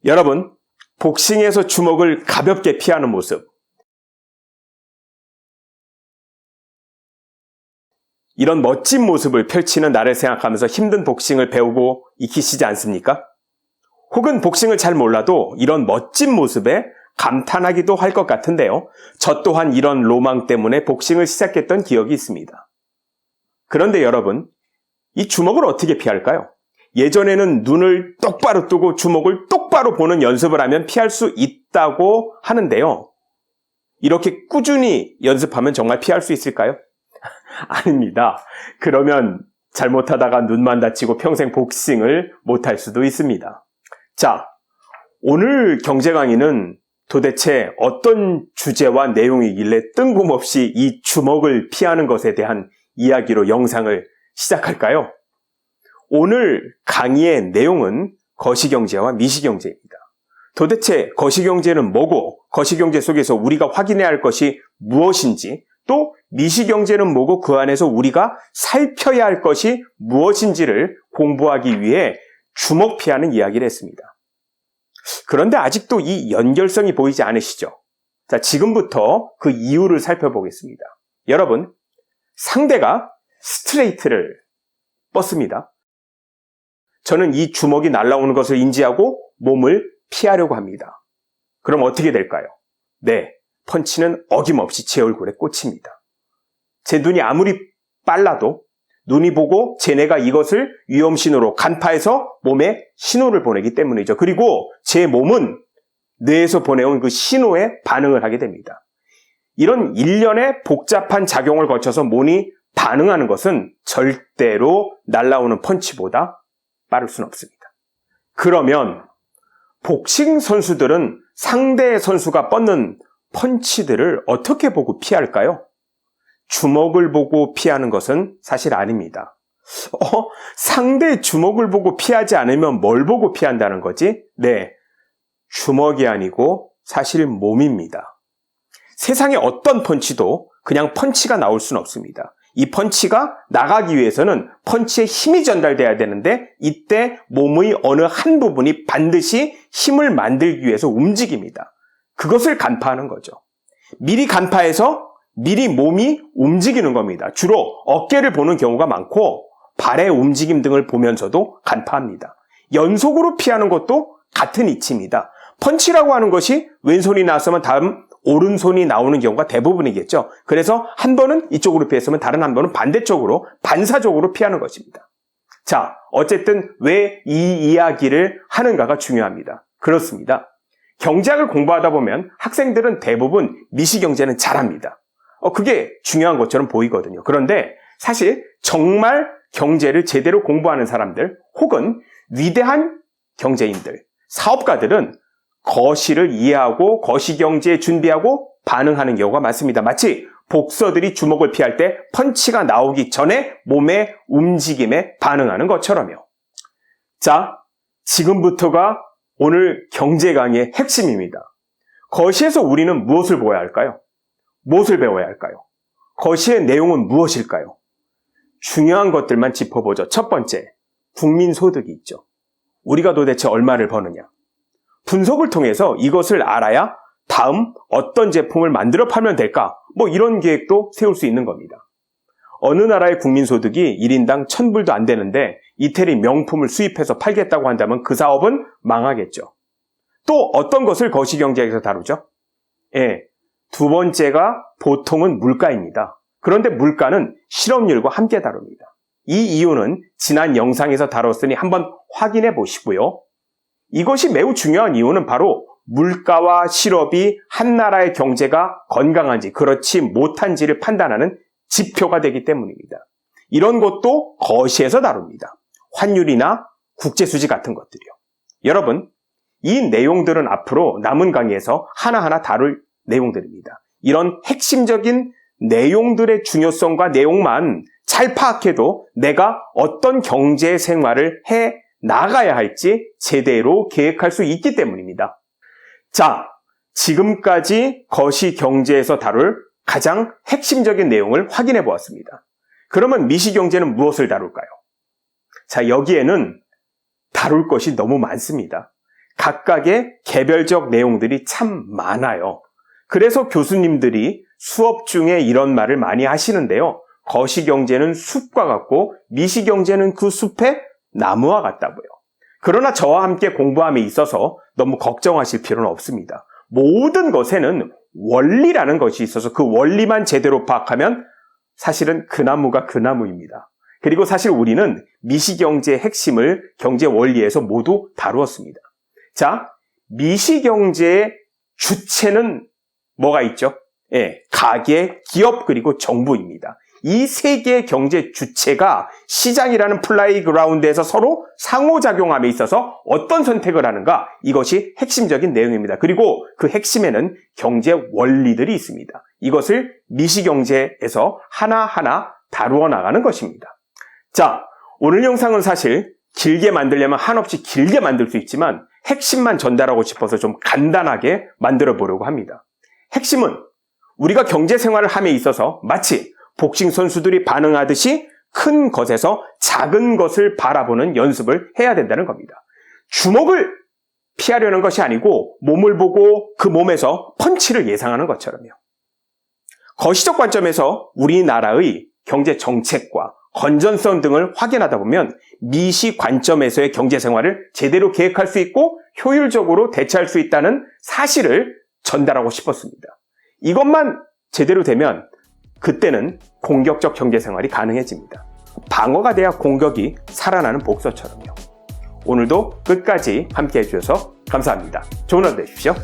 여러분, 복싱에서 주먹을 가볍게 피하는 모습, 이런 멋진 모습을 펼치는 나를 생각하면서 힘든 복싱을 배우고 익히시지 않습니까? 혹은 복싱을 잘 몰라도 이런 멋진 모습에 감탄하기도 할 것 같은데요. 저 또한 이런 로망 때문에 복싱을 시작했던 기억이 있습니다. 그런데 여러분, 이 주먹을 어떻게 피할까요? 예전에는 눈을 똑바로 뜨고 주먹을 똑바로 보는 연습을 하면 피할 수 있다고 하는데요. 이렇게 꾸준히 연습하면 정말 피할 수 있을까요? 아닙니다. 그러면 잘못하다가 눈만 다치고 평생 복싱을 못할 수도 있습니다. 자, 오늘 경제 강의는 도대체 어떤 주제와 내용이길래 뜬금없이 이 주먹을 피하는 것에 대한 이야기로 영상을 시작할까요? 오늘 강의의 내용은 거시경제와 미시경제입니다. 도대체 거시경제는 뭐고, 거시경제 속에서 우리가 확인해야 할 것이 무엇인지, 또 미시경제는 뭐고 그 안에서 우리가 살펴야 할 것이 무엇인지를 공부하기 위해 주먹 피하는 이야기를 했습니다. 그런데 아직도 이 연결성이 보이지 않으시죠? 자, 지금부터 그 이유를 살펴보겠습니다. 여러분, 상대가 스트레이트를 뻗습니다. 저는 이 주먹이 날아오는 것을 인지하고 몸을 피하려고 합니다. 그럼 어떻게 될까요? 네, 펀치는 어김없이 제 얼굴에 꽂힙니다. 제 눈이 아무리 빨라도 눈이 보고 쟤네가 이것을 위험신호로 간파해서 몸에 신호를 보내기 때문이죠. 그리고 제 몸은 뇌에서 보내온 그 신호에 반응을 하게 됩니다. 이런 일련의 복잡한 작용을 거쳐서 몸이 반응하는 것은 절대로 날아오는 펀치보다 빠를 수는 없습니다. 그러면 복싱 선수들은 상대 선수가 뻗는 펀치들을 어떻게 보고 피할까요? 주먹을 보고 피하는 것은 사실 아닙니다. 상대의 주먹을 보고 피하지 않으면 뭘 보고 피한다는 거지? 네, 주먹이 아니고 사실 몸입니다. 세상에 어떤 펀치도 그냥 펀치가 나올 수는 없습니다. 이 펀치가 나가기 위해서는 펀치에 힘이 전달돼야 되는데 이때 몸의 어느 한 부분이 반드시 힘을 만들기 위해서 움직입니다. 그것을 간파하는 거죠. 미리 간파해서 미리 몸이 움직이는 겁니다. 주로 어깨를 보는 경우가 많고 발의 움직임 등을 보면서도 간파합니다. 연속으로 피하는 것도 같은 이치입니다. 펀치라고 하는 것이 왼손이 나왔으면 다음 오른손이 나오는 경우가 대부분이겠죠. 그래서 한 번은 이쪽으로 피했으면 다른 한 번은 반대쪽으로 반사적으로 피하는 것입니다. 자, 어쨌든 왜 이 이야기를 하는가가 중요합니다. 그렇습니다. 경제학을 공부하다 보면 학생들은 대부분 미시경제는 잘합니다. 그게 중요한 것처럼 보이거든요. 그런데 사실 정말 경제를 제대로 공부하는 사람들 혹은 위대한 경제인들, 사업가들은 거시를 이해하고 거시경제에 준비하고 반응하는 경우가 많습니다. 마치 복서들이 주먹을 피할 때 펀치가 나오기 전에 몸의 움직임에 반응하는 것처럼요. 자, 지금부터가 오늘 경제 강의의 핵심입니다. 거시에서 우리는 무엇을 보아야 할까요? 무엇을 배워야 할까요? 거시의 내용은 무엇일까요? 중요한 것들만 짚어보죠. 첫 번째, 국민소득이 있죠. 우리가 도대체 얼마를 버느냐? 분석을 통해서 이것을 알아야 다음 어떤 제품을 만들어 팔면 될까? 이런 계획도 세울 수 있는 겁니다. 어느 나라의 국민소득이 1인당 1,000불도 안 되는데 이태리 명품을 수입해서 팔겠다고 한다면 그 사업은 망하겠죠. 또 어떤 것을 거시경제학에서 다루죠? 두 번째가 보통은 물가입니다. 그런데 물가는 실업률과 함께 다룹니다. 이 이유는 지난 영상에서 다뤘으니 한번 확인해 보시고요. 이것이 매우 중요한 이유는 바로 물가와 실업이 한 나라의 경제가 건강한지 그렇지 못한지를 판단하는 지표가 되기 때문입니다. 이런 것도 거시에서 다룹니다. 환율이나 국제수지 같은 것들이요. 여러분, 이 내용들은 앞으로 남은 강의에서 하나하나 다룰 내용들입니다. 이런 핵심적인 내용들의 중요성과 내용만 잘 파악해도 내가 어떤 경제 생활을 해 나가야 할지 제대로 계획할 수 있기 때문입니다. 자, 지금까지 거시경제에서 다룰 가장 핵심적인 내용을 확인해 보았습니다. 그러면 미시경제는 무엇을 다룰까요? 자, 여기에는 다룰 것이 너무 많습니다. 각각의 개별적 내용들이 참 많아요. 그래서 교수님들이 수업 중에 이런 말을 많이 하시는데요. 거시경제는 숲과 같고 미시경제는 그 숲의 나무와 같다고요. 그러나 저와 함께 공부함에 있어서 너무 걱정하실 필요는 없습니다. 모든 것에는 원리라는 것이 있어서 그 원리만 제대로 파악하면 사실은 그 나무가 그 나무입니다. 그리고 사실 우리는 미시경제의 핵심을 경제 원리에서 모두 다루었습니다. 자, 미시경제의 주체는 뭐가 있죠? 예, 가계, 기업, 그리고 정부입니다. 이 세 개의 경제 주체가 시장이라는 플레이그라운드에서 서로 상호작용함에 있어서 어떤 선택을 하는가? 이것이 핵심적인 내용입니다. 그리고 그 핵심에는 경제 원리들이 있습니다. 이것을 미시경제에서 하나하나 다루어 나가는 것입니다. 자, 오늘 영상은 사실 길게 만들려면 한없이 길게 만들 수 있지만 핵심만 전달하고 싶어서 좀 간단하게 만들어 보려고 합니다. 핵심은 우리가 경제 생활을 함에 있어서 마치 복싱 선수들이 반응하듯이 큰 것에서 작은 것을 바라보는 연습을 해야 된다는 겁니다. 주먹을 피하려는 것이 아니고 몸을 보고 그 몸에서 펀치를 예상하는 것처럼요. 거시적 관점에서 우리나라의 경제 정책과 건전성 등을 확인하다 보면 미시 관점에서의 경제 생활을 제대로 계획할 수 있고 효율적으로 대처할 수 있다는 사실을 전달하고 싶었습니다. 이것만 제대로 되면 그때는 공격적 경제 생활이 가능해집니다. 방어가 돼야 공격이 살아나는 복서처럼요. 오늘도 끝까지 함께 해주셔서 감사합니다. 좋은 하루 되십시오.